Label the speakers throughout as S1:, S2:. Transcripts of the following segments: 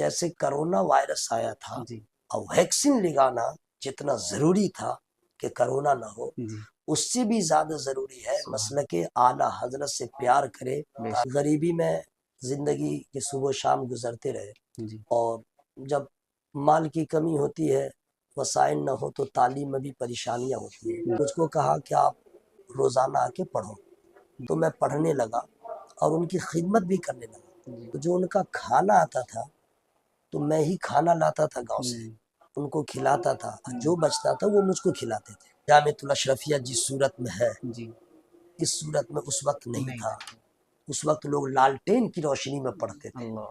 S1: جیسے corona virus آیا تھا
S2: جی
S1: اور ویکسین لگانا جتنا ضروری تھا کہ کرونا نہ ہو،
S2: جی
S1: اس سے بھی زیادہ ضروری ہے مسلک اعلیٰ حضرت سے پیار کرے.
S2: بے شک.
S1: غریبی میں زندگی کے صبح و شام گزرتے رہے،
S2: جی
S1: اور جب مال کی کمی ہوتی ہے، وسائل نہ ہو، تو تعلیم میں بھی پریشانیاں ہوتی ہیں. مجھ کو کہا کہ آپ روزانہ آ کے پڑھو، تو میں پڑھنے لگا اور ان کی خدمت بھی کرنے لگا. تو جو ان کا کھانا آتا تھا تو میں ہی کھانا لاتا تھا گاؤں سے، ان کو کھلاتا تھا، جو بچتا تھا وہ مجھ کو کھلاتے تھے. جامعۃ الاشرفیہ جس صورت میں ہے
S2: جی
S1: اس صورت میں اس وقت نہیں تھا. اس وقت لوگ لالٹین کی روشنی میں پڑھتے تھے.
S2: اللہ.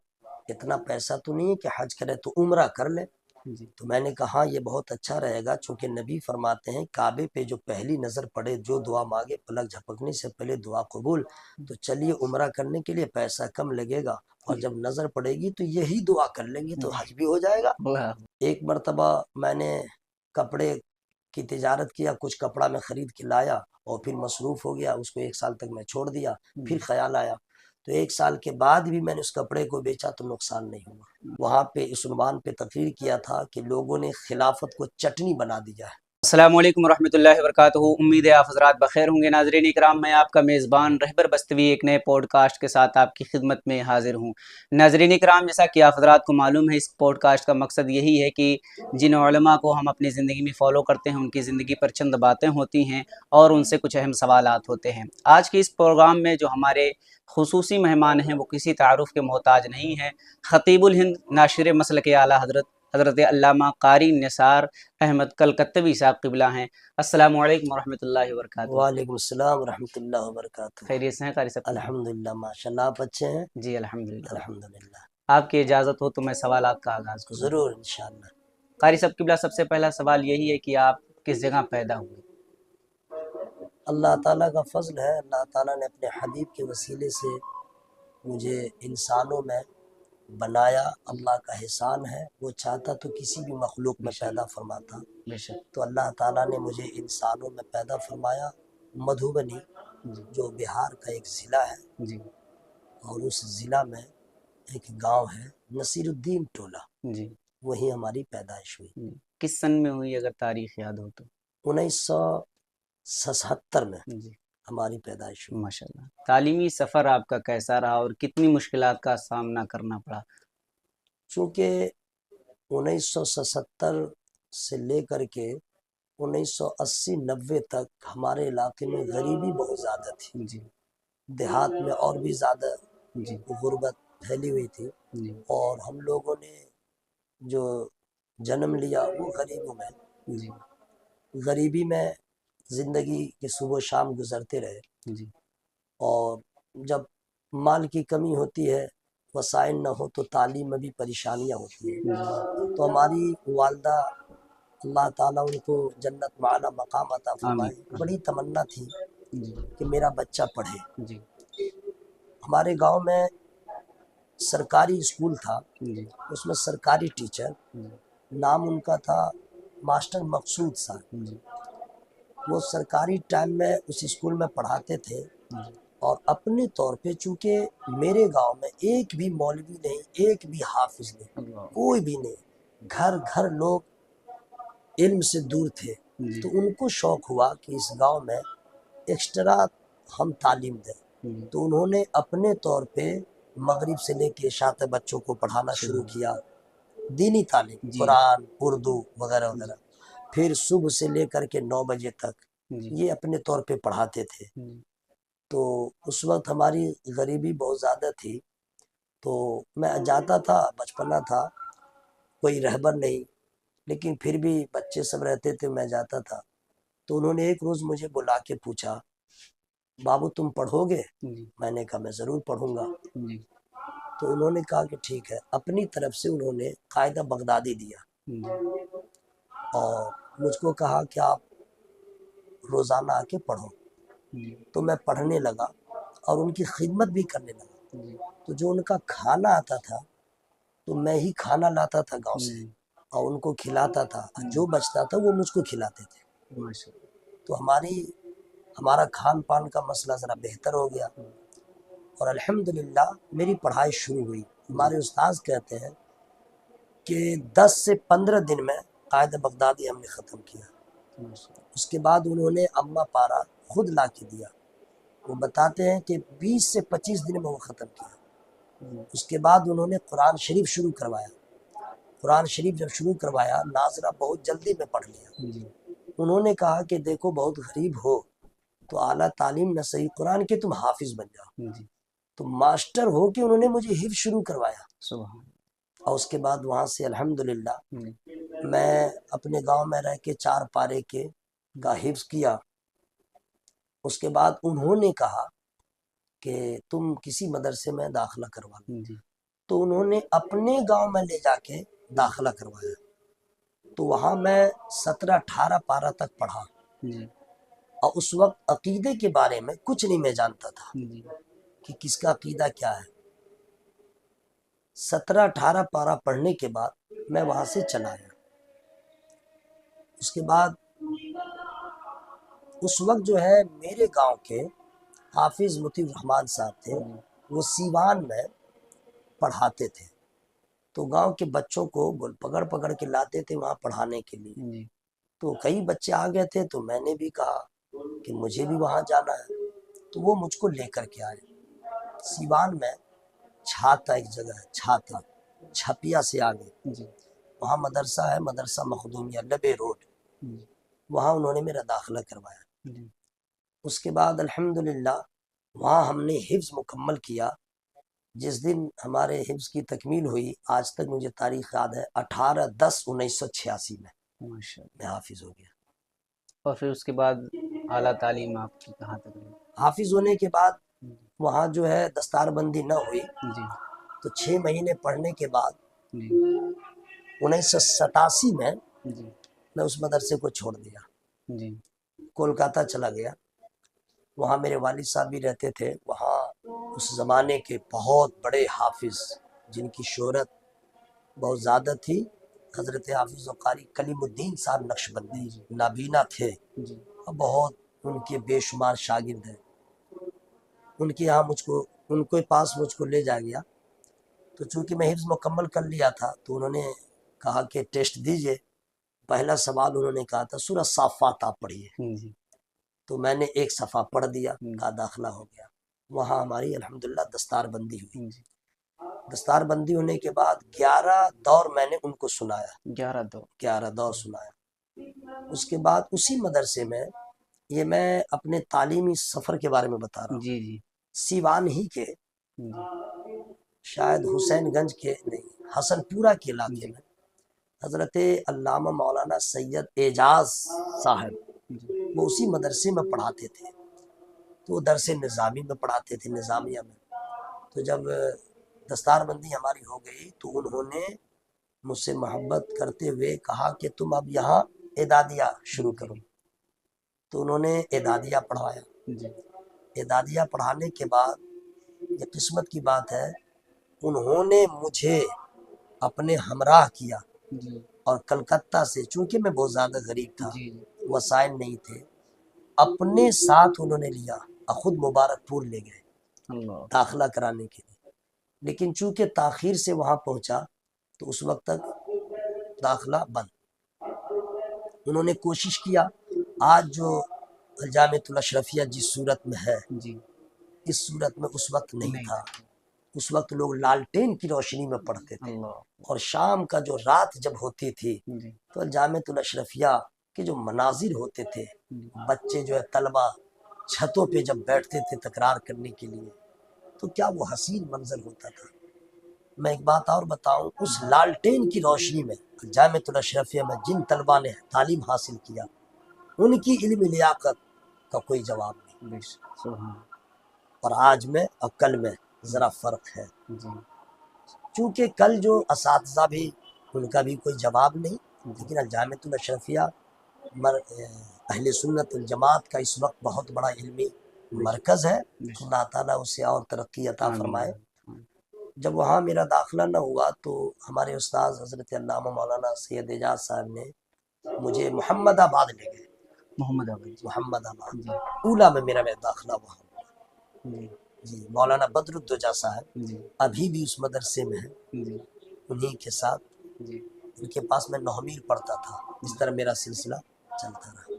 S1: اتنا پیسہ تو نہیں ہے کہ حج کرے تو عمرہ کر لے.
S2: جی
S1: تو میں نے کہا یہ بہت اچھا رہے گا، چونکہ نبی فرماتے ہیں کعبے پہ جو پہلی نظر پڑے، جو دعا مانگے پلک جھپکنے سے پہلے دعا قبول. تو چلیے عمرہ کرنے کے لیے پیسہ کم لگے گا، اور جب نظر پڑے گی تو یہی دعا کر لیں گے تو حج بھی ہو جائے گا.
S2: اللہ.
S1: ایک مرتبہ میں نے کپڑے کی تجارت کیا، کچھ کپڑا میں خرید کے لایا اور پھر مصروف ہو گیا. اس کو 1 سال تک میں چھوڑ دیا. پھر خیال آیا تو 1 سال کے بعد بھی میں نے اس کپڑے کو بیچا تو نقصان نہیں ہوا. وہاں پہ اس عنوان پہ تقریر کیا تھا کہ لوگوں نے خلافت کو چٹنی بنا دیا ہے.
S2: السلام علیکم ورحمۃ اللہ وبرکاتہ. امید ہے آپ حضرات بخیر ہوں گے. ناظرین اکرام، میں آپ کا میزبان رہبر بستوی ایک نئے پوڈ کاسٹ کے ساتھ آپ کی خدمت میں حاضر ہوں. ناظرین اکرام، جیسا کہ آپ حضرات کو معلوم ہے، اس پوڈ کاسٹ کا مقصد یہی ہے کہ جن علماء کو ہم اپنی زندگی میں فالو کرتے ہیں، ان کی زندگی پر چند باتیں ہوتی ہیں اور ان سے کچھ اہم سوالات ہوتے ہیں. آج کے اس پروگرام میں جو ہمارے خصوصی مہمان ہیں وہ کسی تعارف کے محتاج نہیں ہیں. خطیب الہند ناشر مسلک اعلیٰ حضرت علامہ قاری نثار احمد کلکتوی صاحب قبلہ ہیں. السلام علیکم ورحمۃ اللہ وبرکاتہ.
S1: وعلیکم السلام ورحمۃ اللہ وبرکاتہ.
S2: خیریت سے ہیں قاری صاحب؟
S1: الحمدللہ، ماشاء اللہ، آپ اچھے ہیں؟
S2: جی الحمدللہ.
S1: الحمدللہ.
S2: آپ کی اجازت ہو تو میں سوالات کا آغاز کروں.
S1: ضرور، انشاءاللہ.
S2: قاری صاحب قبلہ، سب سے پہلا سوال یہی ہے کہ آپ کس جگہ پیدا ہوئے؟
S1: اللہ تعالیٰ کا فضل ہے. اللہ تعالیٰ نے اپنے حبیب کے وسیلے سے مجھے انسانوں میں بنایا. اللہ کا احسان ہے. وہ چاہتا تو کسی بھی مخلوق میں پیدا فرماتا.
S2: بے شک.
S1: تو اللہ تعالیٰ نے مجھے انسانوں میں پیدا فرمایا. مدھوبنی جو بہار کا ایک ضلع ہے،
S2: جی
S1: اور اس ضلع میں ایک گاؤں ہے نصیر الدین ٹولہ،
S2: جی.
S1: وہی ہماری پیدائش ہوئی.
S2: کس سن میں ہوئی اگر تاریخ یاد ہو تو؟
S1: 1977 میں
S2: جی
S1: ہماری پیدائش ہوئی.
S2: ماشاء اللہ. تعلیمی سفر آپ کا کیسا رہا اور کتنی مشکلات کا سامنا کرنا پڑا؟
S1: چونکہ 1977 سے لے کر کے 1980-90 تک ہمارے علاقے میں غریبی بہت زیادہ تھی.
S2: جی
S1: دیہات میں اور بھی زیادہ
S2: جی
S1: غربت پھیلی ہوئی تھی،
S2: جی
S1: اور ہم لوگوں نے جو جنم لیا وہ غریبوں میں.
S2: جی
S1: غریبی میں زندگی کے صبح و شام گزرتے رہے،
S2: جی
S1: اور جب مال کی کمی ہوتی ہے، وسائل نہ ہو، تو تعلیم میں بھی پریشانیاں ہوتی ہیں. تو ہماری والدہ، اللہ تعالیٰ ان کو جنت معلیٰ مقام عطا فرمائے،
S2: آمین.
S1: بڑی تمنا تھی
S2: جی
S1: کہ میرا بچہ پڑھے.
S2: جی
S1: ہمارے گاؤں میں سرکاری اسکول تھا،
S2: جی
S1: اس میں سرکاری ٹیچر، نام ان کا تھا ماسٹر مقصود صاحب.
S2: جی
S1: وہ سرکاری ٹائم میں اس اسکول میں پڑھاتے تھے. اور اپنے طور پہ چونکہ میرے گاؤں میں ایک بھی مولوی نہیں، ایک بھی حافظ نہیں، کوئی بھی نہیں، گھر گھر لوگ علم سے دور تھے. تو ان کو شوق ہوا کہ اس گاؤں میں ایکسٹرا ہم تعلیم دیں. تو انہوں نے اپنے طور پہ مغرب سے لے کے عشاء تک بچوں کو پڑھانا شروع کیا، دینی تعلیم، قرآن، اردو وغیرہ وغیرہ. پھر صبح سے لے کر کے 9 بجے تک یہ اپنے طور پہ پڑھاتے تھے. تو اس وقت ہماری غریبی بہت زیادہ تھی. تو میں جاتا تھا، بچپنا تھا، کوئی رہبر نہیں، لیکن پھر بھی بچے سب رہتے تھے، میں جاتا تھا. تو انہوں نے ایک روز مجھے بلا کے پوچھا، بابو تم پڑھو گے؟ میں نے کہا میں ضرور پڑھوں گا. تو انہوں نے کہا کہ ٹھیک ہے. اپنی طرف سے انہوں نے قاعدہ بغدادی دیا اور مجھ کو کہا کہ آپ روزانہ آ کے پڑھو. تو میں پڑھنے لگا اور ان کی خدمت بھی کرنے لگا. تو جو ان کا کھانا آتا تھا تو میں ہی کھانا لاتا تھا گاؤں سے اور ان کو کھلاتا تھا، جو بچتا تھا وہ مجھ کو کھلاتے تھے. تو ہمارا کھان پان کا مسئلہ ذرا بہتر ہو گیا، اور الحمدللہ میری پڑھائی شروع ہوئی. ہمارے استاذ کہتے ہیں کہ 10 سے 15 دن میں قائد بغدادی ہم نے ختم کیا۔ اس کے بعد انہوں نے اما پارا خود لا کے دیا، وہ بتاتے ہیں کہ 20 سے 25 دن میں وہ ختم کیا۔ اس کے بعد انہوں نے قرآن شریف شروع کروایا۔ قرآن شریف جب شروع کروایا، ناظرہ بہت جلدی میں پڑھ لیا۔ انہوں نے کہا کہ دیکھو بہت غریب ہو تو اعلیٰ تعلیم نہ صحیح قرآن کے تم حافظ بن جاؤ، تم ماسٹر ہو کہ انہوں نے مجھے حفظ شروع کروایا۔ اور اس کے بعد وہاں سے الحمدللہ میں اپنے گاؤں میں رہ کے 4 پارے کا حفظ کیا۔ اس کے بعد انہوں نے کہا کہ تم کسی مدرسے میں داخلہ کروا لو، تو انہوں نے اپنے گاؤں میں لے جا کے داخلہ کروایا۔ تو وہاں میں 17-18 پارہ تک پڑھا، اور اس وقت عقیدے کے بارے میں کچھ نہیں میں جانتا تھا کہ کس کا عقیدہ کیا ہے۔ 17-18 پارہ پڑھنے کے بعد میں وہاں سے چلا آیا۔ اس کے بعد اس وقت جو ہے میرے گاؤں کے حافظ مطیع الرحمان صاحب تھے، وہ سیوان میں پڑھاتے تھے، تو گاؤں کے بچوں کو پکڑ پکڑ کے لاتے تھے وہاں پڑھانے کے لیے۔ تو کئی بچے آ گئے تھے، تو میں نے بھی کہا کہ مجھے بھی وہاں جانا ہے، تو وہ مجھ کو لے کر کے آئے۔ سیوان میں چھاتا ایک جگہ ہے، چھاتا چھپیا سے آگے، وہاں مدرسہ ہے، مدرسہ مخدومیہ، لبے روڈ، وہاں انہوں نے میرا داخلہ کروایا۔ اس کے بعد الحمدللہ وہاں ہم نے حفظ مکمل کیا۔ جس دن ہمارے حفظ کی تکمیل ہوئی، آج تک مجھے تاریخ یاد ہے، 18/10/1986 میں میں حافظ ہو گیا۔
S2: اور پھر اس کے بعد اعلیٰ تعلیم آپ کی کہاں تک ہوئی؟
S1: حافظ ہونے کے بعد وہاں جو ہے دستار بندی نہ ہوئی، تو 6 مہینے پڑھنے کے بعد 1987 میں میں اس مدرسے کو چھوڑ دیا، کولکاتہ چلا گیا۔ وہاں میرے والد صاحب بھی رہتے تھے، وہاں اس زمانے کے بہت بڑے حافظ جن کی شہرت بہت زیادہ تھی، حضرت حافظ و قاری کلیم الدین صاحب نقشبندی نابینا تھے، بہت ان کے بے شمار شاگرد ہیں۔ ان کے یہاں ان کے پاس مجھ کو لے جا گیا، تو چونکہ میں حفظ مکمل کر لیا تھا تو انہوں نے کہا کہ ٹیسٹ دیجئے۔ پہلا سوال انہوں نے کہا تھا سورہ صافات آپ پڑھیے، تو میں نے 1 صفحہ پڑھ دیا، کا داخلہ ہو گیا۔ وہاں ہماری الحمدللہ دستار بندی ہوئی۔ دستار بندی ہونے کے بعد 11 دور میں نے ان کو سنایا، 11 دور سنایا۔ اس کے بعد اسی مدرسے میں، یہ میں اپنے تعلیمی سفر کے بارے میں بتا رہا ہوں، سیوان ہی کے شاید حسین گنج کے نہیں، حسن پورہ کے علاقے میں حضرت علامہ مولانا سید اعجاز صاحب، وہ اسی مدرسے میں پڑھاتے تھے، تو وہ درس نظامی میں پڑھاتے تھے، نظامیہ میں۔ تو جب دستار بندی ہماری ہو گئی تو انہوں نے مجھ سے محبت کرتے ہوئے کہا کہ تم اب یہاں اعدادیہ شروع کرو، تو انہوں نے اعدادیہ پڑھایا۔ اعدادیہ پڑھانے کے بعد یہ قسمت کی بات ہے، انہوں نے مجھے اپنے ہمراہ کیا، اور کلکتہ سے، چونکہ میں بہت زیادہ غریب تھا، وسائل نہیں تھے، اپنے ساتھ انہوں نے لیا اور خود مبارک پور لے گئے داخلہ کرانے کے لیے۔ لیکن چونکہ تاخیر سے وہاں پہنچا تو اس وقت تک داخلہ بند۔ انہوں نے کوشش کیا، آج جو الجامعۃ الاشرفیہ جس صورت میں ہے، اس صورت میں اس وقت نہیں تھا۔ اس وقت لوگ لالٹین کی روشنی میں پڑھتے تھے، اور شام کا جو رات جب ہوتی تھی تو الجامعۃ الاشرفیہ کے جو مناظر ہوتے تھے، بچے جو ہے طلبہ چھتوں پہ جب بیٹھتے تھے تکرار کرنے کے لیے، تو کیا وہ حسین منظر ہوتا تھا۔ میں ایک بات اور بتاؤں، اس لالٹین کی روشنی میں جامعۃ الاشرفیہ میں جن طلبہ نے تعلیم حاصل کیا، ان کی علم لیاقت کا کوئی جواب نہیں، اور آج میں اور کل میں ذرا فرق ہے۔ چونکہ کل جو اساتذہ بھی، ان کا بھی کوئی جواب نہیں، لیکن جامعۃ الاشرفیہ اہل سنت الجماعت کا اس وقت بہت بڑا علمی مرکز ہے، اللہ تعالیٰ اسے اور ترقی عطا فرمائے۔ جب وہاں میرا داخلہ نہ ہوا تو ہمارے استاذ حضرت علامہ مولانا سید اعجاز صاحب نے مجھے محمد آباد لے گئے، محمد آباد اولا میں میرا داخلہ وہاں ہوا۔ جی، مولانا بدر الدجا صاحب ابھی بھی اس مدرسے میں ہیں، انہی کے ساتھ
S2: جی
S1: ان کے پاس میں نومیر پڑھتا تھا. اس طرح میرا سلسلہ چلتا رہا.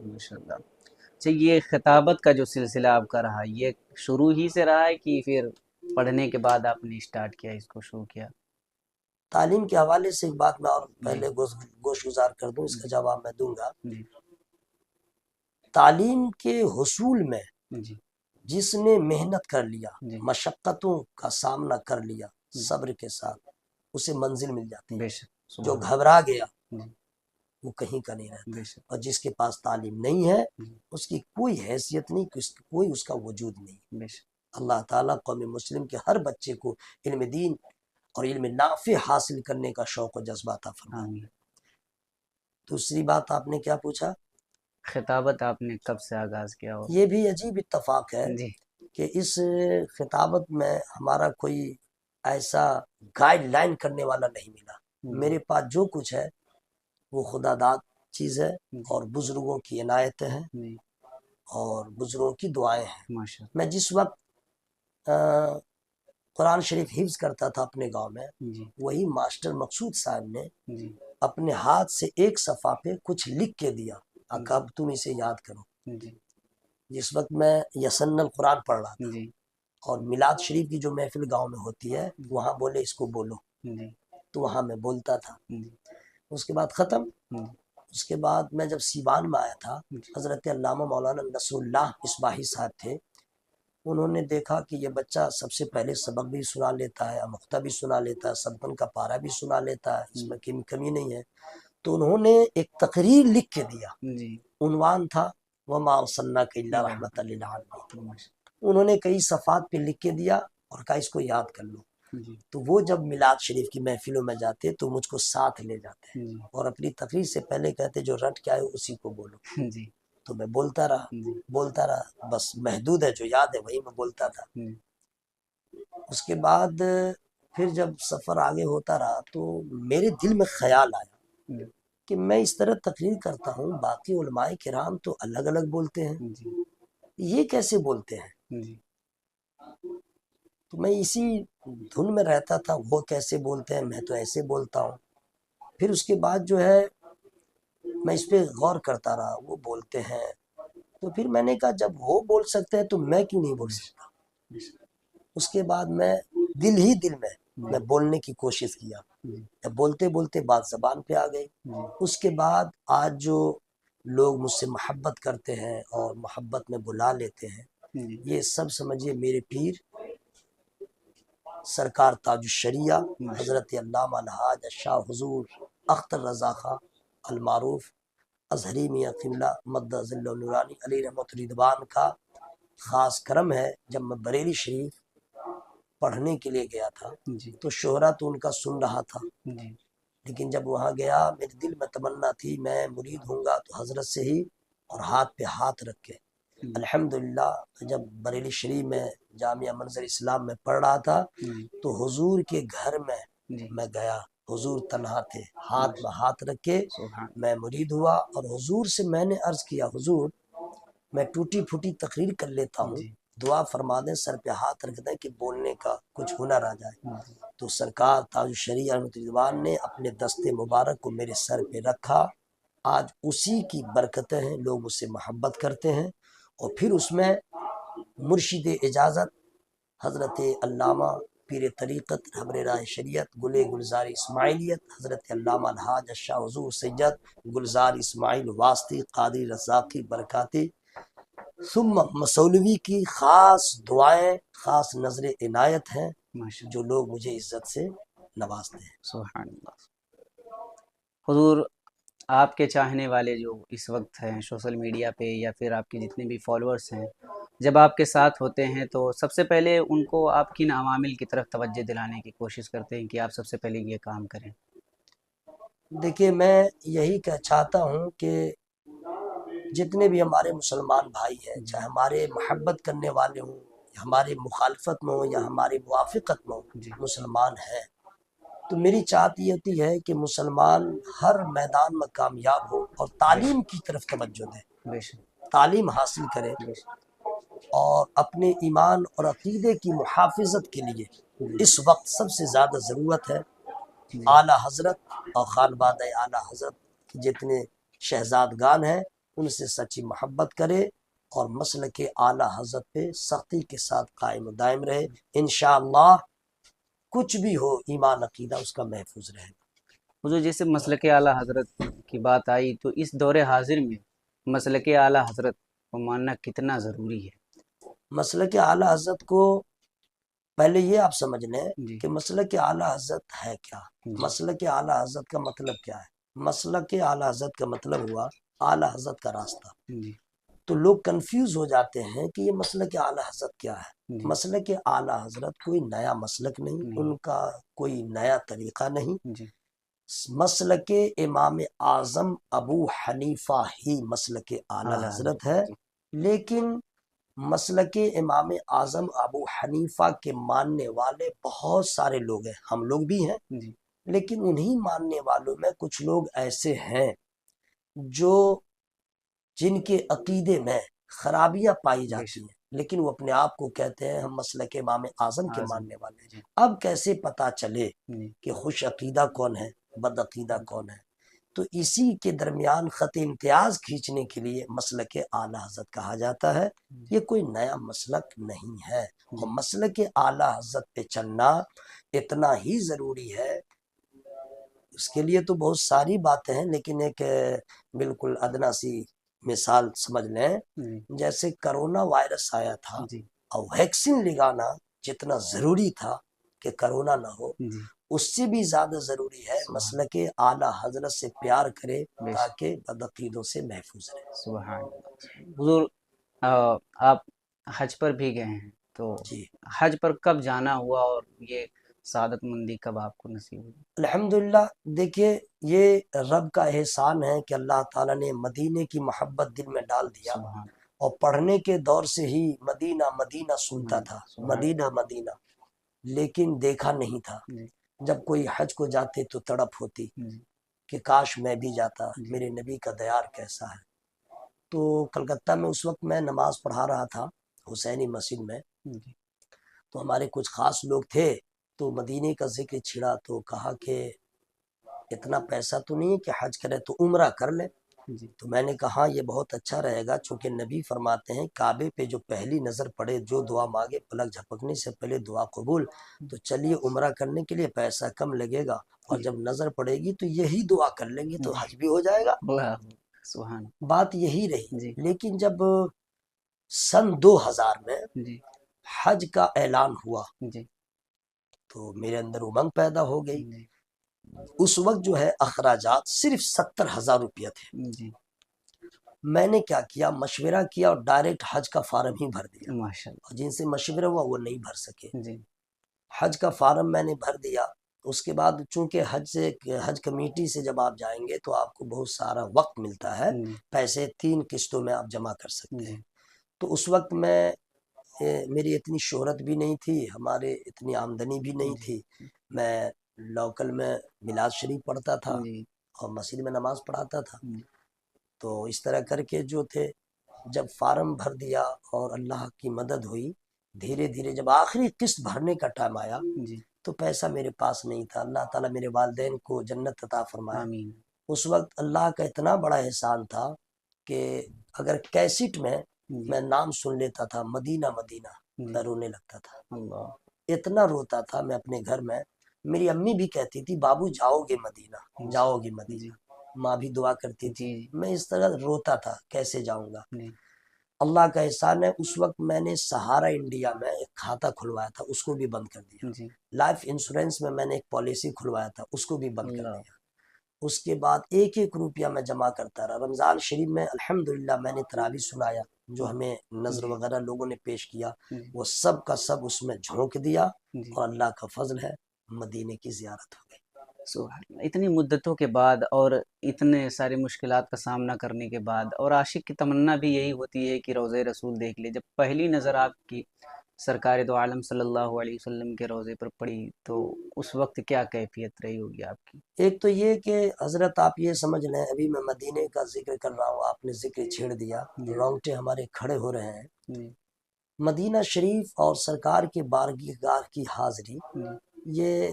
S2: ماشاء اللہ. اچھا، یہ خطابت کا جو سلسلہ آپ کا رہا، یہ شروع ہی سے رہا ہے کہ پھر پڑھنے کے بعد آپ نے اسٹارٹ کیا، اس کو شروع کیا؟
S1: تعلیم کے حوالے سے ایک بات میں اور
S2: جی
S1: پہلے گوش گزار کر دوں، اس کا جواب میں دوں گا.
S2: جی
S1: تعلیم کے حصول میں
S2: جی
S1: جس نے محنت کر لیا،
S2: جی
S1: مشقتوں کا سامنا کر لیا
S2: جی.
S1: صبر کے ساتھ، اسے منزل مل جاتی ہے.
S2: بے شک.
S1: جو
S2: سبحان
S1: گھبرا گیا
S2: اللہ.
S1: وہ کہیں کا نہیں رہتا.
S2: بے شک.
S1: اور جس کے پاس تعلیم نہیں ہے
S2: جی.
S1: اس کی کوئی حیثیت نہیں، کوئی اس کا وجود نہیں.
S2: بے شک.
S1: اللہ تعالیٰ قوم مسلم کے ہر بچے کو علم دین اور علم نافع حاصل کرنے کا شوق و جذبہ عطا فرمائے.
S2: آمین.
S1: دوسری بات آپ نے کیا پوچھا؟
S2: خطابت آپ نے کب سے آغاز کیا ہو؟
S1: یہ بھی عجیب اتفاق ہے
S2: جی
S1: کہ اس خطابت میں ہمارا کوئی ایسا گائیڈ لائن کرنے والا نہیں ملا. میرے پاس جو کچھ ہے وہ خدا داد چیز ہے اور بزرگوں کی عنایتیں ہیں
S2: جی.
S1: اور بزرگوں کی دعائیں ہیں.
S2: ماشاء
S1: میں جس وقت قرآن شریف حفظ کرتا تھا اپنے گاؤں میں،
S2: اللہ. جی
S1: وہی ماسٹر مقصود صاحب نے
S2: جی
S1: اپنے ہاتھ سے ایک صفحہ پہ کچھ لکھ کے دیا، اب تم اسے یاد کرو.
S2: جی
S1: جس وقت میں یسن القرآن پڑھ رہا تھا
S2: جی
S1: اور میلاد شریف کی جو محفل گاؤں میں ہوتی ہے وہاں بولے اس کو بولو،
S2: جی
S1: تو وہاں میں بولتا تھا.
S2: جی
S1: اس کے بعد ختم.
S2: جی
S1: اس کے بعد میں جب سیوان میں آیا تھا،
S2: جی.
S1: حضرت علامہ مولانا نصر اللہ اصباحی صاحب تھے. انہوں نے دیکھا کہ یہ بچہ سب سے پہلے سبق بھی سنا لیتا ہے، امختہ بھی سنا لیتا ہے، سبقن کا پارا بھی سنا لیتا ہے، اس میں کمی نہیں ہے. تو انہوں نے ایک تقریر لکھ کے دیا.
S2: جی.
S1: عنوان تھا وما ارسلناک الا رحمۃ للعالمین.
S2: ماشاء
S1: انہوں نے کئی صفحات پہ لکھ کے دیا اور کہا اس کو یاد کر لو.
S2: اللہ. جی
S1: تو وہ جب میلاد شریف کی محفلوں میں جاتے تو مجھ کو ساتھ لے جاتے
S2: جی
S1: اور اپنی تقریر سے پہلے کہتے جو رٹ کے آئے اسی کو بولو.
S2: جی
S1: تو میں بولتا
S2: جی
S1: رہا، بس محدود ہے جو یاد ہے وہی میں بولتا تھا.
S2: جی.
S1: اس کے بعد پھر جب سفر آگے ہوتا رہا تو میرے دل میں خیال آیا
S2: جی
S1: کہ میں اس طرح تقریر کرتا ہوں، باقی علماء کرام تو الگ الگ بولتے ہیں،
S2: جی
S1: یہ کیسے بولتے ہیں؟
S2: جی
S1: تو میں اسی دھن میں رہتا تھا، وہ کیسے بولتے ہیں، میں تو ایسے بولتا ہوں. پھر اس کے بعد جو ہے میں اس پہ غور کرتا رہا، وہ بولتے ہیں تو پھر میں نے کہا جب وہ بول سکتے ہیں تو میں کیوں نہیں بول سکتا. اس کے بعد میں دل میں بولنے کی کوشش کیا. جب بولتے بولتے بات زبان پہ آ گئی. اس کے بعد آج جو لوگ مجھ سے محبت کرتے ہیں اور محبت میں بلا لیتے ہیں، یہ سب سمجھیے میرے پیر سرکار تاج الشریعہ حضرت علامہ الحاج شاہ حضور اختر رضا خان المعروف ازہری میاں قبلہ مد ظل نورانی علی رحمت رضوان کا خاص کرم ہے. جب میں بریلی شریف پڑھنے کے لیے گیا تھا تو شہرہ تو ان کا سن رہا تھا، لیکن جب وہاں گیا میرے دل میں تمنا تھی میں مرید ہوں گا تو حضرت سے ہی اور ہاتھ پہ ہاتھ رکھ کے. الحمدللہ جب بریلی شریف میں جامعہ منظر اسلام میں پڑھ رہا تھا تو حضور کے گھر میں گیا. حضور تنہا تھے، ہاتھ میں ہاتھ رکھ کے میں مرید ہوا اور حضور سے میں نے عرض کیا حضور میں ٹوٹی پھوٹی تقریر کر لیتا ہوں، دعا فرما دیں، سر پہ ہاتھ رکھ دیں کہ بولنے کا کچھ ہنر آ جائے. تو سرکار تاج الشریعہ رحمت رضوان نے اپنے دست مبارک کو میرے سر پہ رکھا. آج اسی کی برکتیں ہیں، لوگ اس سے محبت کرتے ہیں. اور پھر اس میں مرشد اجازت حضرت علامہ پیر طریقت رہبر راہ شریعت گل گلزار اسماعیلیت حضرت علامہ الحاج شاہ حضور سید گلزار اسماعیل واسطی قادری رزاقی برکاتی ثم مسولوی کی خاص دعائیں، خاص نظر عنایت ہیں جو لوگ مجھے عزت سے نوازتے ہیں.
S2: سبحان اللہ. حضور آپ کے چاہنے والے جو اس وقت ہیں سوشل میڈیا پہ یا پھر آپ کے جتنے بھی فالوورس ہیں، جب آپ کے ساتھ ہوتے ہیں تو سب سے پہلے ان کو آپ کن عوامل کی طرف توجہ دلانے کی کوشش کرتے ہیں کہ آپ سب سے پہلے یہ کام کریں؟
S1: دیکھیے میں یہی چاہتا ہوں کہ جتنے بھی ہمارے مسلمان بھائی ہیں، چاہے ہمارے محبت کرنے والے ہوں یا ہمارے مخالفت میں ہوں یا ہماری موافقت میں ہوں، مسلمان ہیں، تو میری چاہت یہ ہوتی ہے کہ مسلمان ہر میدان میں کامیاب ہو اور تعلیم کی طرف توجہ دے، تعلیم حاصل کرے اور اپنے ایمان اور عقیدے کی محافظت کے لیے اس وقت سب سے زیادہ ضرورت ہے اعلیٰ حضرت اور خانوادہ اعلیٰ حضرت کے جتنے شہزادگان ہیں ان سے سچی محبت کرے اور مسلک اعلیٰ حضرت پہ سختی کے ساتھ قائم و دائم رہے، انشاءاللہ کچھ بھی ہو ایمان عقیدہ اس کا محفوظ رہے گا۔
S2: حضور جیسے مسلک اعلیٰ حضرت کی بات آئی تو اس دور حاضر میں مسلک اعلیٰ حضرت کو ماننا کتنا ضروری ہے؟
S1: مسلک اعلیٰ حضرت کو پہلے یہ آپ سمجھ لیں
S2: جی
S1: کہ مسلک اعلیٰ حضرت ہے کیا،
S2: جی
S1: مسلک اعلیٰ حضرت کا مطلب کیا ہے؟ مسلک اعلیٰ حضرت کا مطلب ہوا اعلیٰ حضرت کا راستہ۔
S2: جی
S1: تو لوگ کنفیوز ہو جاتے ہیں کہ یہ مسلک اعلیٰ حضرت کیا ہے۔
S2: جی
S1: مسلک اعلیٰ حضرت کوئی نیا مسلک نہیں،
S2: نہیں۔
S1: ان کا کوئی نیا طریقہ نہیں،
S2: جی
S1: مسلک امام اعظم ابو حنیفہ ہی مسلک اعلیٰ
S2: اعلیٰ
S1: حضرت ہے۔
S2: جی
S1: لیکن مسلک امام اعظم ابو حنیفہ کے ماننے والے بہت سارے لوگ ہیں، ہم لوگ بھی ہیں،
S2: جی
S1: لیکن انہی ماننے والوں میں کچھ لوگ ایسے ہیں جو جن کے عقیدے میں خرابیاں پائی جاتی ہیں، لیکن وہ اپنے آپ کو کہتے ہیں ہم مسلک امام اعظم کے ماننے والے ہیں۔
S2: جی
S1: اب کیسے پتا چلے
S2: جی
S1: کہ خوش عقیدہ کون ہے، بد عقیدہ کون ہے؟ تو اسی کے درمیان خط امتیاز کھینچنے کے لیے مسلک اعلیٰ حضرت کہا جاتا ہے۔ یہ کوئی نیا مسلک نہیں ہے، اور مسلک اعلیٰ حضرت پہ چلنا اتنا ہی ضروری ہے۔ اس کے لیے تو بہت ساری باتیں ہیں، لیکن ایک بالکل ادنا سی مثال سمجھ لیں،
S2: جی
S1: جیسے کرونا وائرس آیا تھا
S2: جی
S1: اور ویکسین لگانا جتنا ضروری تھا کہ کرونا نہ ہو،
S2: جی
S1: اس سے بھی زیادہ ضروری ہے مسلک اعلیٰ حضرت سے پیار کرے تاکہ بدعقیدوں سے محفوظ رہے۔
S2: سبحان اللہ۔ حضور آپ حج پر بھی گئے ہیں، تو
S1: جی
S2: حج پر کب جانا ہوا اور یہ سعادت مندی کب آپ کو نصیب ہوئی؟
S1: الحمدللہ، دیکھیے یہ رب کا احسان ہے کہ اللہ تعالیٰ نے مدینے کی محبت دل میں ڈال دیا،
S2: سبحان
S1: اور پڑھنے کے دور سے ہی مدینہ مدینہ سنتا تھا، مدینہ مدینہ، لیکن دیکھا نہیں تھا۔
S2: جی
S1: جب کوئی حج کو جاتے تو تڑپ ہوتی
S2: جی
S1: کہ کاش میں بھی جاتا، میرے نبی کا دیار کیسا ہے۔ تو کلکتہ میں اس وقت میں نماز پڑھا رہا تھا حسینی مسجد میں،
S2: جی
S1: تو ہمارے کچھ خاص لوگ تھے، تو مدینے کا ذکر چھڑا تو کہا کہ اتنا پیسہ تو نہیں ہے کہ حج کرے تو عمرہ کر لے۔
S2: جی
S1: تو میں نے کہا یہ بہت اچھا رہے گا، چونکہ نبی فرماتے ہیں کعبے پہ جو پہلی نظر پڑے جو دعا مانگے پلک جھپکنے سے پہلے دعا قبول، تو چلیے عمرہ کرنے کے لیے پیسہ کم لگے گا، اور جب نظر پڑے گی تو یہی دعا کر لیں گے تو حج بھی ہو جائے گا۔
S2: اللہ سبحان
S1: بات یہی رہی،
S2: جی
S1: لیکن جب سن 2000 میں
S2: جی
S1: حج کا اعلان ہوا
S2: جی
S1: تو میرے اندر امنگ پیدا ہو گئی۔
S2: جی
S1: اس وقت جو ہے اخراجات صرف 70,000 روپیہ تھے۔
S2: جی
S1: میں نے کیا کیا، مشورہ کیا اور ڈائریکٹ حج کا فارم ہی بھر دیا،
S2: ماشاء
S1: اور جن سے مشورہ ہوا وہ نہیں بھر سکے۔
S2: اللہ جی
S1: حج کا فارم میں نے بھر دیا۔ اس کے بعد چونکہ حج کمیٹی سے جب آپ جائیں گے تو آپ کو بہت سارا وقت ملتا ہے،
S2: جی
S1: پیسے 3 قسطوں میں آپ جمع کر سکتے
S2: جی
S1: ہیں۔ تو اس وقت میری اتنی شہرت بھی نہیں تھی، ہمارے اتنی آمدنی بھی نہیں تھی، میں لوکل میں میلاد شریف پڑھتا تھا
S2: جی
S1: اور مسجد میں نماز پڑھاتا تھا۔
S2: جی
S1: تو اس طرح کر کے جو تھے، جب فارم بھر دیا اور اللہ کی مدد ہوئی، دھیرے دھیرے جب آخری قسط بھرنے کا ٹائم آیا
S2: جی
S1: تو پیسہ میرے پاس نہیں تھا۔ اللہ تعالیٰ میرے والدین کو جنت عطا فرمائے۔
S2: آمین
S1: اس وقت اللہ کا اتنا بڑا احسان تھا کہ اگر کیسٹ میں
S2: جی
S1: میں نام سن لیتا تھا مدینہ مدینہ،
S2: جی
S1: میں رونے لگتا تھا،
S2: اللہ
S1: اتنا روتا تھا میں اپنے گھر میں۔ میری امی بھی کہتی تھی بابو جاؤ گے مدینہ، جاؤ گے مدینہ، ماں بھی دعا کرتی تھی،
S2: جی
S1: میں اس طرح روتا تھا کیسے جاؤں گا۔
S2: جی
S1: اللہ کا احسان ہے، اس وقت میں نے سہارا انڈیا میں ایک کھاتہ کھلوایا تھا، اس کو بھی بند کر دیا۔
S2: جی
S1: لائف انشورنس میں نے ایک پالیسی کھلوایا تھا، اس کو بھی بند کر
S2: اللہ
S1: دیا۔ اس کے بعد ایک ایک روپیہ میں جمع کرتا رہا۔ رمضان شریف میں الحمدللہ میں نے تراویح سنایا، جو ہمیں نظر وغیرہ لوگوں نے پیش کیا،
S2: جی
S1: وہ سب کا سب اس میں جھونک دیا،
S2: جی
S1: اور اللہ کا فضل ہے مدینے کی زیارت ہو گئی۔
S2: سبحان اللہ۔ اتنی مدتوں کے بعد اور اتنے ساری مشکلات کا سامنا کرنے کے بعد، اور عاشق کی تمنا بھی یہی ہوتی ہے کہ روضہ رسول دیکھ لے، جب پہلی نظر آپ کی سرکار دو عالم صلی اللہ علیہ وسلم کے روضے پر پڑی تو اس وقت کیا کیفیت رہی ہوگی آپ کی؟
S1: ایک تو یہ کہ حضرت آپ یہ سمجھ لیں، ابھی میں مدینے کا ذکر کر رہا ہوں، آپ نے ذکر چھیڑ دیا، رونگٹے ہمارے کھڑے ہو رہے ہیں۔
S2: جی
S1: مدینہ شریف اور سرکار کے بارگاہ کی حاضری،
S2: جی
S1: یہ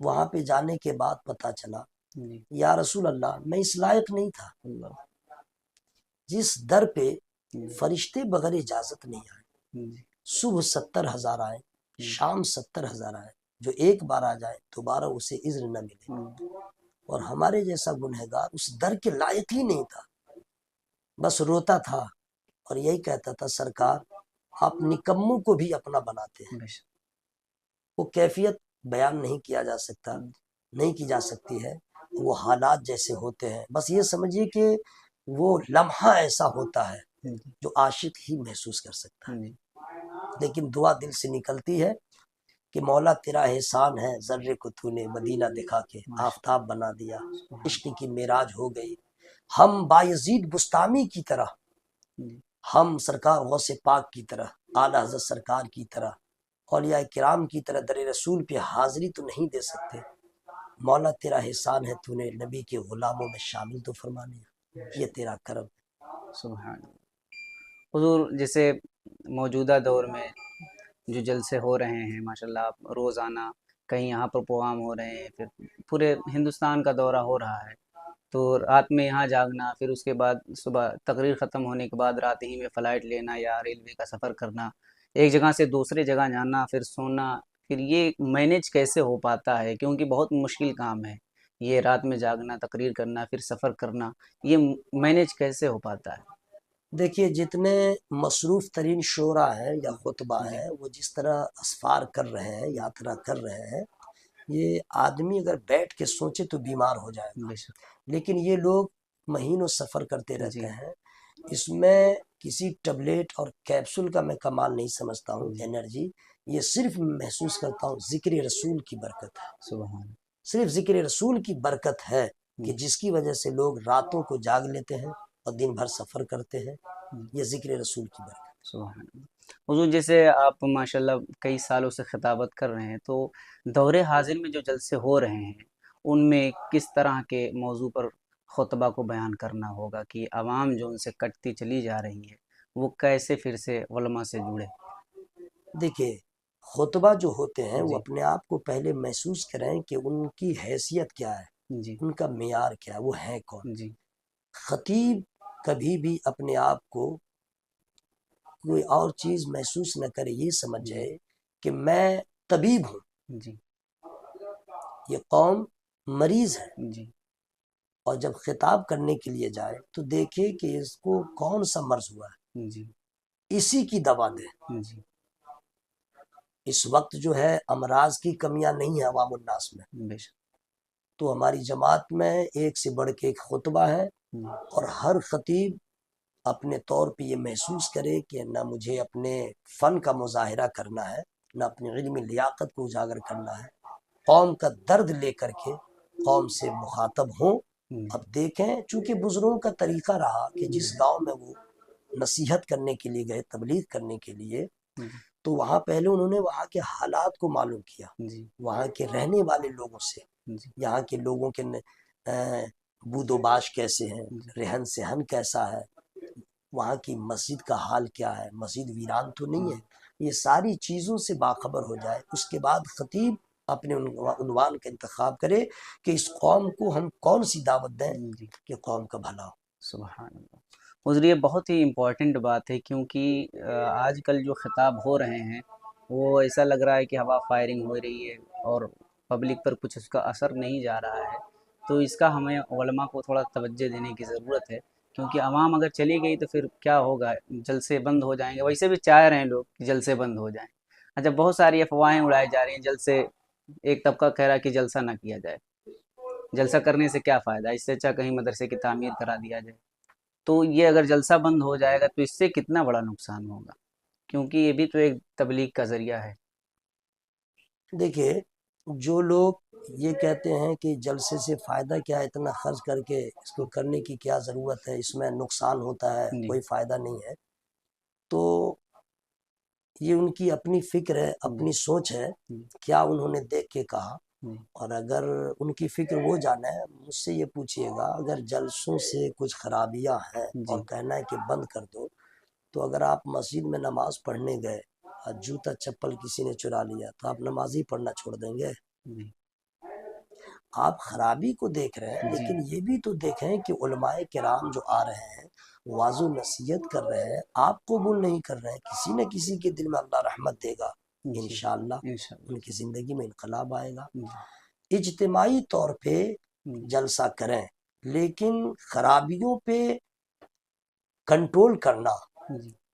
S1: وہاں پہ جانے کے بعد پتہ چلا
S2: جی
S1: یا رسول اللہ میں اس لائق نہیں تھا.
S2: اللہ.
S1: جس در پہ
S2: جی
S1: فرشتے بغیر اجازت نہیں آئے,
S2: جی
S1: صبح 70,000 آئے,
S2: جی
S1: شام 70,000 آئے, جو ایک بار آ جائے دوبارہ اسے اذن نہ ملے. اور ہمارے جیسا گنہگار اس در کے لائق ہی نہیں تھا, بس روتا تھا اور یہی کہتا تھا سرکار آپ نکموں کو بھی اپنا بناتے ہیں.
S2: بے شک.
S1: وہ کیفیت بیان نہیں کیا جا سکتا, نہیں کی جا سکتی ہے. وہ حالات جیسے ہوتے ہیں, بس یہ سمجھیے کہ وہ لمحہ ایسا ہوتا ہے
S2: جی
S1: جو عاشق ہی محسوس کر سکتا ہے.
S2: جی
S1: لیکن دعا دل سے نکلتی ہے کہ مولا تیرا احسان ہے, ذرے کو تو نے مدینہ دکھا کے آفتاب بنا دیا, عشق کی معراج ہو گئی. ہم بایزید بستامی کی طرح,
S2: جی
S1: ہم سرکار غوث پاک کی طرح, اعلیٰ حضرت سرکار کی طرح, اولیاء کرام کی طرح در رسول پہ حاضری تو نہیں دے سکتے. مولا تیرا احسان ہے, تو نے نبی کے غلاموں میں شامل تو فرمانے, یہ تیرا کرم.
S2: سبحان اللہ. حضور جیسے موجودہ دور میں جو جلسے ہو رہے ہیں ماشاءاللہ, آپ روزانہ کہیں یہاں پر پروگرام ہو رہے ہیں, پھر پورے ہندوستان کا دورہ ہو رہا ہے, تو رات میں یہاں جاگنا, پھر اس کے بعد صبح تقریر ختم ہونے کے بعد رات ہی میں فلائٹ لینا یا ریلوے کا سفر کرنا, ایک جگہ سے دوسرے جگہ جانا, پھر سونا, پھر یہ مینیج کیسے ہو پاتا ہے؟ کیونکہ بہت مشکل کام ہے یہ, رات میں جاگنا, تقریر کرنا, پھر سفر کرنا, یہ مینیج کیسے ہو پاتا ہے؟
S1: دیکھیے جتنے مصروف ترین شعراء ہیں یا خطبہ
S2: جی
S1: ہیں وہ جس طرح اسفار کر رہے ہیں, یاترا کر رہے ہیں, یہ آدمی اگر بیٹھ کے سوچے تو بیمار ہو جائے گا.
S2: بے شک.
S1: لیکن یہ لوگ مہینوں سفر کرتے رہتے
S2: جی
S1: ہیں. اس میں کسی ٹیبلیٹ اور کیپسول کا میں کمال نہیں سمجھتا ہوں,
S2: جی
S1: انرجی, یہ صرف محسوس کرتا ہوں ذکر رسول کی برکت ہے.
S2: سبحان.
S1: صرف ذکر رسول کی برکت ہے کہ جس کی وجہ سے لوگ راتوں کو جاگ لیتے ہیں اور دن بھر سفر کرتے ہیں. یہ ذکر رسول کی برکت.
S2: سبحان اللہ. حضور جیسے آپ ماشاءاللہ کئی سالوں سے خطابت کر رہے ہیں, تو دور حاضر میں جو جلسے ہو رہے ہیں ان میں کس طرح کے موضوع پر خطبہ کو بیان کرنا ہوگا کہ عوام جو ان سے کٹتی چلی جا رہی ہے وہ کیسے پھر سے علماء سے جڑے؟
S1: دیکھیے خطبہ جو ہوتے ہیں وہ
S2: جی
S1: اپنے آپ کو پہلے محسوس کریں کہ ان کی حیثیت کیا ہے,
S2: جی
S1: ان کا معیار کیا ہے, وہ ہیں کون.
S2: جی
S1: خطیب کبھی بھی اپنے آپ کو کوئی اور چیز محسوس نہ کرے, یہ سمجھ جائے کہ میں طبیب ہوں,
S2: جی
S1: یہ قوم مریض ہے.
S2: جی
S1: اور جب خطاب کرنے کے لیے جائے تو دیکھے کہ اس کو کون سا مرض ہوا ہے,
S2: جی
S1: اسی کی دوا دے.
S2: جی
S1: اس وقت جو ہے امراض کی کمیاں نہیں ہیں عوام الناس میں,
S2: بے شک.
S1: تو ہماری جماعت میں ایک سے بڑھ کے ایک خطبہ ہے, اور ہر خطیب اپنے طور پہ یہ محسوس کرے کہ نہ مجھے اپنے فن کا مظاہرہ کرنا ہے, نہ اپنی علمی لیاقت کو اجاگر کرنا ہے, قوم کا درد لے کر کے قوم سے مخاطب ہوں. اب دیکھیں چونکہ بزرگوں کا طریقہ رہا کہ جس گاؤں میں وہ نصیحت کرنے کے لیے گئے, تبلیغ کرنے کے لیے, تو وہاں پہلے انہوں نے وہاں کے حالات کو معلوم کیا,
S2: جی
S1: وہاں کے رہنے والے لوگوں سے,
S2: جی
S1: یہاں کے لوگوں کے بود و باش کیسے ہیں, رہن سہن کیسا ہے, وہاں کی مسجد کا حال کیا ہے, مسجد ویران تو نہیں ہے. یہ ساری چیزوں سے باخبر ہو جائے, اس کے بعد خطیب اپنے عنوان کا انتخاب کرے کہ اس قوم کو ہم کون سی دعوت دیں
S2: جی
S1: کہ قوم کا بھلا ہو.
S2: سبحان اللہ. حضور یہ بہت ہی امپورٹنٹ بات ہے, کیونکہ آج کل جو خطاب ہو رہے ہیں وہ ایسا لگ رہا ہے کہ ہوا فائرنگ ہو رہی ہے اور پبلک پر کچھ اس کا اثر نہیں جا رہا ہے. تو اس کا ہمیں علماء کو تھوڑا توجہ دینے کی ضرورت ہے, کیونکہ عوام اگر چلی گئی تو پھر کیا ہوگا, جلسے بند ہو جائیں گے. ویسے بھی چاہ رہے ہیں لوگ کہ جلسے بند ہو جائیں. اچھا, بہت ساری افواہیں اڑائی جا رہی ہیں جلسے, ایک طبقہ کہہ رہا ہے کہ جلسہ نہ کیا جائے, جلسہ کرنے سے کیا فائدہ, اس سے اچھا کہیں مدرسے کی تعمیر کرا دیا جائے. تو یہ اگر جلسہ بند ہو جائے گا تو اس سے کتنا بڑا نقصان ہوگا, کیونکہ یہ بھی تو ایک تبلیغ کا ذریعہ ہے.
S1: دیکھیے جو لوگ یہ کہتے ہیں کہ جلسے سے فائدہ کیا ہے, اتنا خرچ کر کے اس کو کرنے کی کیا ضرورت ہے, اس میں نقصان ہوتا ہے,
S2: جی
S1: کوئی فائدہ نہیں ہے, تو یہ ان کی اپنی فکر ہے, اپنی سوچ ہے, کیا انہوں نے دیکھ کے کہا. اور اگر ان کی فکر وہ جانا ہے, مجھ سے یہ پوچھئے گا اگر جلسوں سے کچھ خرابیاں ہیں اور کہنا ہے کہ بند کر دو, تو اگر آپ مسجد میں نماز پڑھنے گئے اور جوتا چپل کسی نے چرا لیا تو آپ نماز ہی پڑھنا چھوڑ دیں گے؟ آپ خرابی کو دیکھ رہے ہیں، لیکن یہ بھی تو دیکھیں کہ علماء کرام جو آ رہے ہیں واعظ و نصیحت کر رہے ہیں، آپ قبول نہیں کر رہے ہیں، کسی نہ کسی کے دل میں اللہ رحمت دے گا، انشاءاللہ ان کی زندگی میں انقلاب آئے گا۔ اجتماعی طور پہ جلسہ کریں، لیکن خرابیوں پہ کنٹرول کرنا،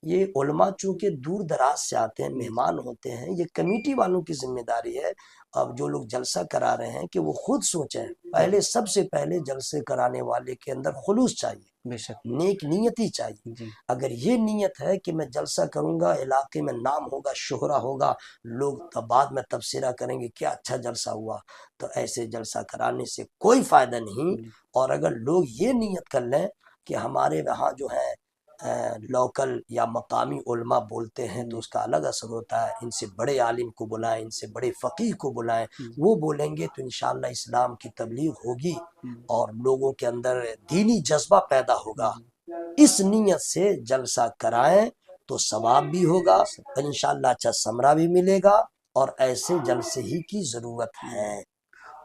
S1: یہ علماء چونکہ دور دراز سے آتے ہیں، مہمان ہوتے ہیں، یہ کمیٹی والوں کی ذمہ داری ہے۔ اب جو لوگ جلسہ کرا رہے ہیں کہ وہ خود سوچیں، پہلے سب سے پہلے جلسے کرانے والے کے اندر خلوص چاہیے،
S2: بے شک
S1: نیک نیتی چاہیے۔ اگر یہ نیت ہے کہ میں جلسہ کروں گا، علاقے میں نام ہوگا، شہرہ ہوگا، لوگ بعد میں تبصرہ کریں گے کیا اچھا جلسہ ہوا، تو ایسے جلسہ کرانے سے کوئی فائدہ نہیں۔ اور اگر لوگ یہ نیت کر لیں کہ ہمارے وہاں جو ہے لوکل یا مقامی علماء بولتے ہیں تو اس کا الگ اثر ہوتا ہے، ان سے بڑے عالم کو بلائیں، ان سے بڑے فقیہ کو بلائیں، وہ بولیں گے تو انشاءاللہ اسلام کی تبلیغ ہوگی اور لوگوں کے اندر دینی جذبہ پیدا ہوگا۔ اس نیت سے جلسہ کرائیں تو ثواب بھی ہوگا اور انشاءاللہ اچھا ثمرہ بھی ملے گا، اور ایسے جلسے ہی کی ضرورت ہے۔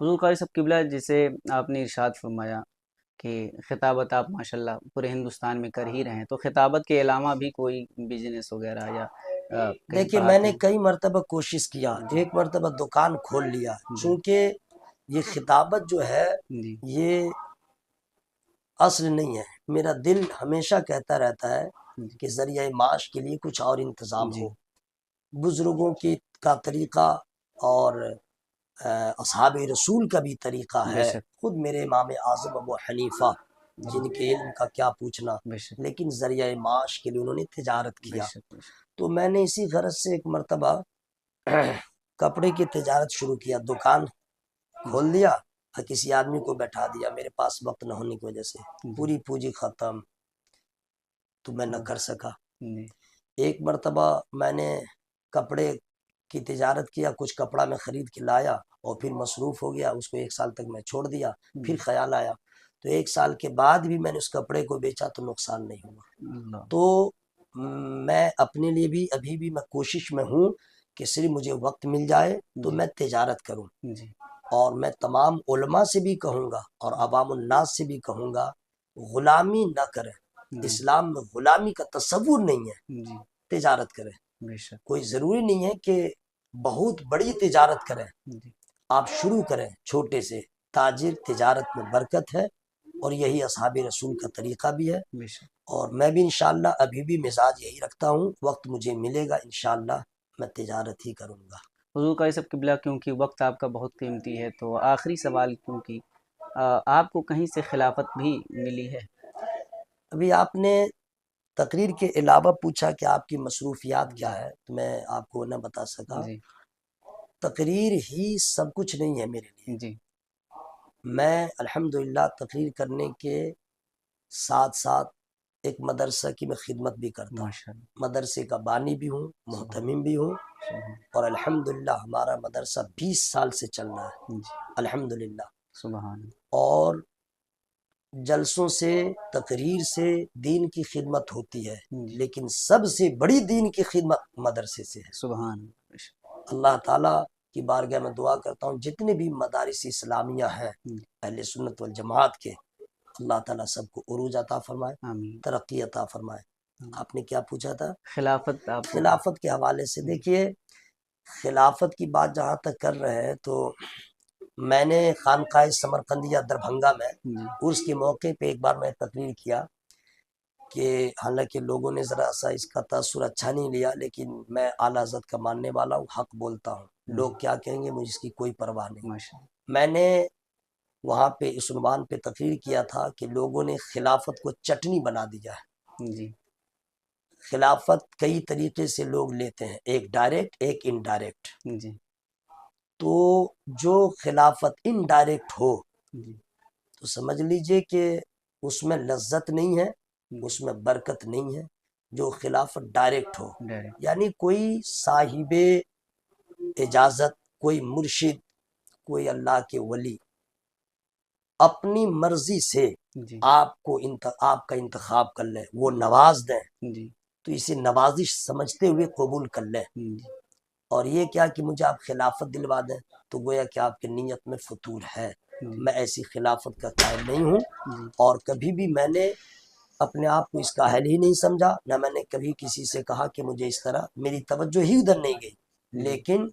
S2: حضور قاری صاحب قبلہ، جسے آپ نے ارشاد فرمایا کہ خطابت آپ ماشاءاللہ پورے ہندوستان میں کر ہی رہے ہیں، تو خطابت کے علاوہ بھی کوئی بزنس وغیرہ یا
S1: دیکھیے میں نے کئی مرتبہ کوشش کیا، ایک مرتبہ دکان کھول لیا، چونکہ یہ خطابت جو ہے یہ اصل نہیں ہے۔ میرا دل ہمیشہ کہتا رہتا ہے کہ ذریعہ معاش کے لیے کچھ اور انتظام ہو۔ بزرگوں کا طریقہ اور اصحاب رسول کا بھی طریقہ ہے، خود میرے امام اعظم ابو حنیفہ جن کے علم کا کیا پوچھنا، لیکن ذریعہ معاش کے لیے انہوں نے تجارت کیا۔ تو میں نے اسی غرض سے ایک مرتبہ کپڑے کی تجارت شروع کیا، دکان کھول دیا اور کسی آدمی کو بیٹھا دیا، میرے پاس وقت نہ ہونے کی وجہ سے پوری پونجی ختم، تو میں نہ کر سکا۔ ایک مرتبہ میں نے کپڑے کی تجارت کیا، کچھ کپڑا میں خرید کے لایا اور پھر مصروف ہو گیا، اس کو ایک سال تک میں چھوڑ دیا۔ پھر خیال آیا تو ایک سال کے بعد بھی میں نے اس کپڑے کو بیچا تو نقصان نہیں ہوا۔ تو میں اپنے لیے بھی ابھی بھی میں کوشش میں ہوں کہ صرف مجھے وقت مل جائے تو میں تجارت کروں، اور میں تمام علماء سے بھی کہوں گا اور عوام الناس سے بھی کہوں گا غلامی نہ کریں۔ اسلام میں غلامی کا تصور نہیں ہے، تجارت کریں۔ کوئی ضروری نہیں ہے کہ بہت بڑی تجارت کریں، آپ شروع کریں چھوٹے سے۔ تاجر تجارت میں برکت ہے، اور یہی اصحاب رسول کا طریقہ بھی ہے، اور میں بھی انشاءاللہ ابھی بھی مزاج یہی رکھتا ہوں، وقت مجھے ملے گا انشاءاللہ میں تجارت ہی کروں گا۔
S2: حضور قاری صاحب قبلہ، کیونکہ وقت آپ کا بہت قیمتی ہے، تو آخری سوال، کیونکہ آپ کو کہیں سے خلافت بھی ملی ہے؟
S1: ابھی آپ نے تقریر کے علاوہ پوچھا کہ آپ کی مصروفیات کیا ہے، تو میں آپ کو نہ بتا سکا۔ تقریر ہی سب کچھ نہیں ہے میرے لیے۔ میں الحمدللہ تقریر کرنے کے ساتھ ساتھ ایک مدرسہ کی میں خدمت بھی کرتا ہوں، مدرسے کا بانی بھی ہوں، محتمم بھی ہوں، اور الحمدللہ ہمارا مدرسہ 20 سال سے چل رہا ہے الحمدللہ۔ اور جلسوں سے، تقریر سے دین کی خدمت ہوتی ہے، لیکن سب سے بڑی دین کی خدمت مدرسے سے ہے۔
S2: سبحان
S1: اللہ تعالیٰ کی بارگاہ میں دعا کرتا ہوں جتنے بھی مدارس اسلامیہ ہیں اہل سنت والجماعت کے، اللہ تعالیٰ سب کو عروج عطا فرمائے، ترقی عطا فرمائے۔ آپ نے کیا پوچھا تھا؟ خلافت کے حوالے سے۔ دیکھیے خلافت کی بات جہاں تک کر رہے ہیں، تو میں نے خانقاہ سمرقندیہ دربھنگا میں عرس کے موقع پہ ایک بار میں تقریر کیا کہ حالانکہ لوگوں نے ذرا سا اس کا تاثر اچھا نہیں لیا، لیکن میں اعلیٰ حضرت کا ماننے والا ہوں، حق بولتا ہوں، لوگ کیا کہیں گے مجھے اس کی کوئی پرواہ نہیں۔ میں نے وہاں پہ اس عنوان پہ تقریر کیا تھا کہ لوگوں نے خلافت کو چٹنی بنا دیا ہے۔ خلافت کئی طریقے سے لوگ لیتے ہیں، ایک ڈائریکٹ، ایک انڈائریکٹ۔ تو جو خلافت انڈائریکٹ ہو تو سمجھ لیجئے کہ اس میں لذت نہیں ہے، اس میں برکت نہیں ہے۔ جو خلافت ڈائریکٹ ہو، یعنی کوئی صاحب اجازت، کوئی مرشد، کوئی اللہ کے ولی اپنی مرضی سے آپ کا انتخاب کر لیں، وہ نواز دیں، تو اسے نوازش سمجھتے ہوئے قبول کر لیں۔ اور یہ کیا کہ مجھے آپ خلافت دلوا دیں، تو گویا کہ آپ کی نیت میں فتور ہے۔ میں ایسی خلافت کا قائل نہیں ہوں، اور کبھی بھی میں نے اپنے آپ کو اس کا اہل ہی نہیں سمجھا، نہ میں نے کبھی کسی سے کہا کہ مجھے اس طرح، میری توجہ ہی ادھر نہیں گئی۔ لیکن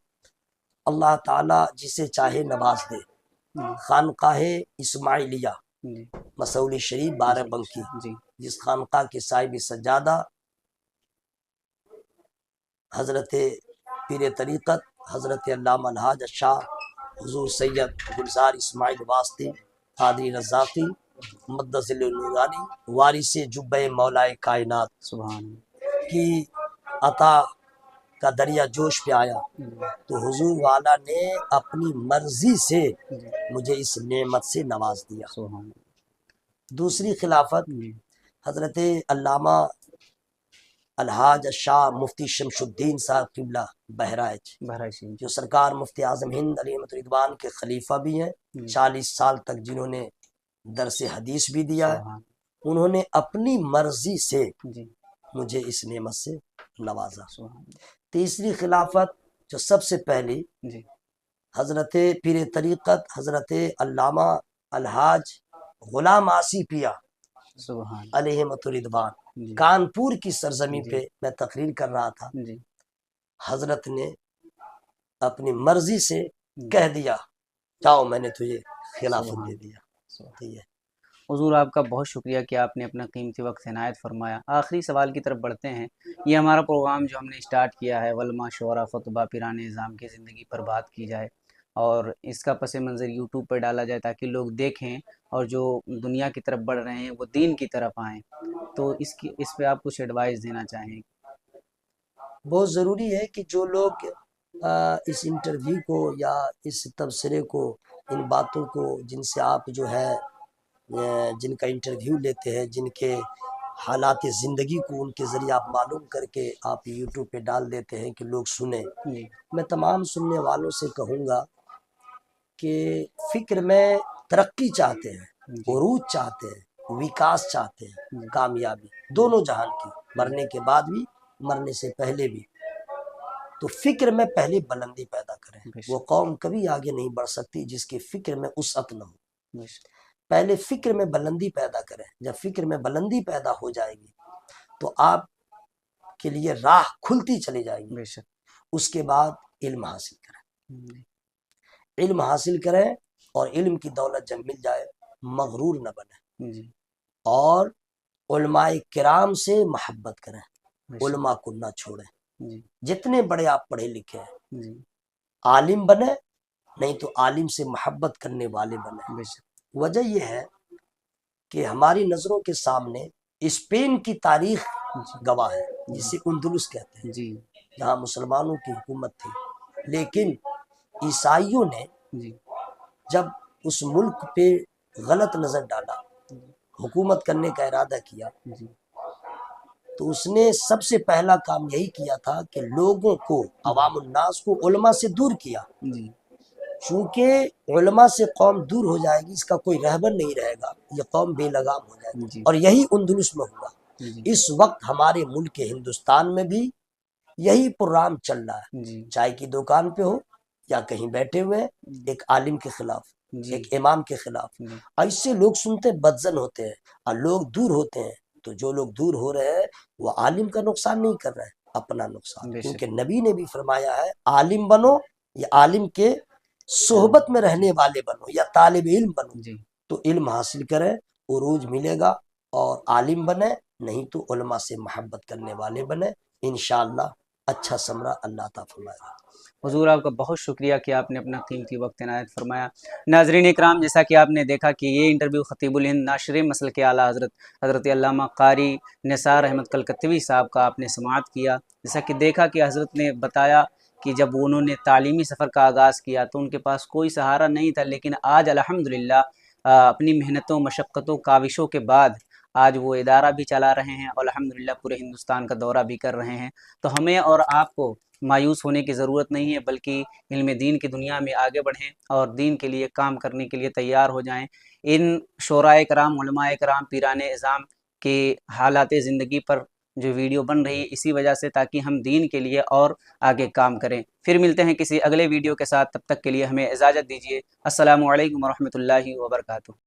S1: اللہ تعالیٰ جسے چاہے نواز دے۔ خانقاہ اسماعیلیہ مسولی شریف 12 بنکی، جس خانقاہ کے صاحب سجادہ حضرت پیر طریقت حضرت علامہ الحاج شاہ حضور سید گلزار اسماعیل واسطی قادری رزاقی مقدس نورانی وارث جبہ مولائے کائنات کی عطا کا دریا جوش پہ آیا، تو حضور والا نے اپنی مرضی سے مجھے اس نعمت سے نواز دیا۔ دوسری خلافت حضرت علامہ الحاج شاہ مفتی شمش الدین صاحب قبلہ بہرائچ، جو سرکار مفتی اعظم ہند علیہ رضوان کے خلیفہ بھی ہیں، 40 سال تک جنہوں نے درس حدیث بھی دیا ہے، انہوں نے اپنی مرضی سے مجھے اس نعمت سے نوازا۔ تیسری خلافت جو سب سے پہلی حضرت پیر طریقت حضرت علامہ الحاج غلام آصفیہ علیہ رضوان، کانپور کی سرزمین پہ میں تقریر کر رہا تھا، حضرت نے اپنی مرضی سے کہہ دیا جاؤ میں نے تجھے خلافت دے دیا۔
S2: حضور آپ کا بہت شکریہ کہ آپ نے اپنا قیمتی وقت عنایت فرمایا۔ آخری سوال کی طرف بڑھتے ہیں۔ یہ ہمارا پروگرام جو ہم نے اسٹارٹ کیا ہے علماء شعراء خطبہ پیران نظام کی زندگی پر بات کی جائے، اور اس کا پس منظر یوٹیوب پر ڈالا جائے تاکہ لوگ دیکھیں اور جو دنیا کی طرف بڑھ رہے ہیں وہ دین کی طرف آئیں، تو اس پہ آپ کچھ ایڈوائز دینا چاہیں؟
S1: بہت ضروری ہے کہ جو لوگ اس انٹرویو کو یا اس تبصرے کو، ان باتوں کو، جن سے آپ جو ہے جن کا انٹرویو لیتے ہیں، جن کے حالات زندگی کو ان کے ذریعے آپ معلوم کر کے آپ یوٹیوب پہ ڈال دیتے ہیں کہ لوگ سنیں، میں تمام سننے والوں سے کہوں گا کہ فکر میں ترقی چاہتے ہیں، عروج چاہتے ہیں، وکاس چاہتے ہیں، کامیابی دونوں جہان کی، مرنے کے بعد بھی، مرنے سے پہلے بھی، تو فکر میں پہلے بلندی پیدا کریں۔ وہ قوم کبھی آگے نہیں بڑھ سکتی جس کی فکر میں وسعت نہ ہو۔ پہلے فکر میں بلندی پیدا کریں، جب فکر میں بلندی پیدا ہو جائے گی تو آپ کے لیے راہ کھلتی چلی جائے گی۔ اس کے بعد علم حاصل کریں، علم حاصل کریں، اور علم کی دولت جب مل جائے مغرور نہ بنیں، اور علماء کرام سے محبت کریں، علماء کو نہ چھوڑیں۔ جتنے بڑے آپ پڑھے لکھے ہیں، عالم بنے، نہیں تو عالم سے محبت کرنے والے بنے۔ وجہ یہ ہے کہ ہماری نظروں کے سامنے اسپین کی تاریخ گواہ ہے، جسے اندلس کہتے ہیں، جہاں مسلمانوں کی حکومت تھی، لیکن عیسائیوں نے جب اس ملک پہ غلط نظر ڈالا، حکومت کرنے کا ارادہ کیا، تو اس نے سب سے پہلا کام یہی کیا تھا کہ لوگوں کو، عوام الناس کو علماء سے دور کیا۔ چونکہ علماء سے قوم دور ہو جائے گی، اس کا کوئی رہبر نہیں رہے گا، یہ قوم بے لگام ہو جائے گی، اور یہی اندلس میں ہوا۔ اس وقت ہمارے ملک ہندوستان میں بھی یہی پروگرام چل رہا ہے، چائے کی دکان پہ ہو یا کہیں بیٹھے ہوئے، ایک عالم کے خلاف، ایک امام کے خلاف، ایسے لوگ سنتے بدزن ہوتے ہیں، اور لوگ دور ہوتے ہیں، تو جو لوگ دور ہو رہے ہیں وہ عالم کا نقصان نہیں کر رہے ہیں، اپنا نقصان، کیونکہ نبی نے بھی فرمایا ہے عالم بنو یا عالم کے صحبت میں رہنے والے بنو، یا طالب علم بنو، تو علم حاصل کرے، عروج ملے گا، اور عالم بنے، نہیں تو علماء سے محبت کرنے والے بنے، انشاءاللہ اچھا ثمرہ اللہ عطا فرمائے گا۔
S2: حضور آپ کا بہت شکریہ کہ آپ نے اپنا قیمتی وقت عنایت فرمایا۔ ناظرین اکرام، جیسا کہ آپ نے دیکھا کہ یہ انٹرویو خطیب الہند ناشر مسلک کے اعلیٰ حضرت علامہ قاری نثار احمد کلکتوی صاحب کا آپ نے سماعت کیا۔ جیسا کہ دیکھا کہ حضرت نے بتایا کہ جب انہوں نے تعلیمی سفر کا آغاز کیا تو ان کے پاس کوئی سہارا نہیں تھا، لیکن آج الحمدللہ اپنی محنتوں، مشقتوں، کاوشوں کے بعد آج وہ ادارہ بھی چلا رہے ہیں، اور الحمدللہ پورے ہندوستان کا دورہ بھی کر رہے ہیں۔ تو ہمیں اور آپ کو مایوس ہونے کی ضرورت نہیں ہے، بلکہ علم دین کی دنیا میں آگے بڑھیں اور دین کے لیے کام کرنے کے لیے تیار ہو جائیں۔ ان شعراء کرام، علماء کرام، پیران اعظام کے حالات زندگی پر جو ویڈیو بن رہی ہے اسی وجہ سے، تاکہ ہم دین کے لیے اور آگے کام کریں۔ پھر ملتے ہیں کسی اگلے ویڈیو کے ساتھ، تب تک کے لیے ہمیں اجازت دیجیے۔ السلام علیکم ورحمۃ اللہ وبرکاتہ۔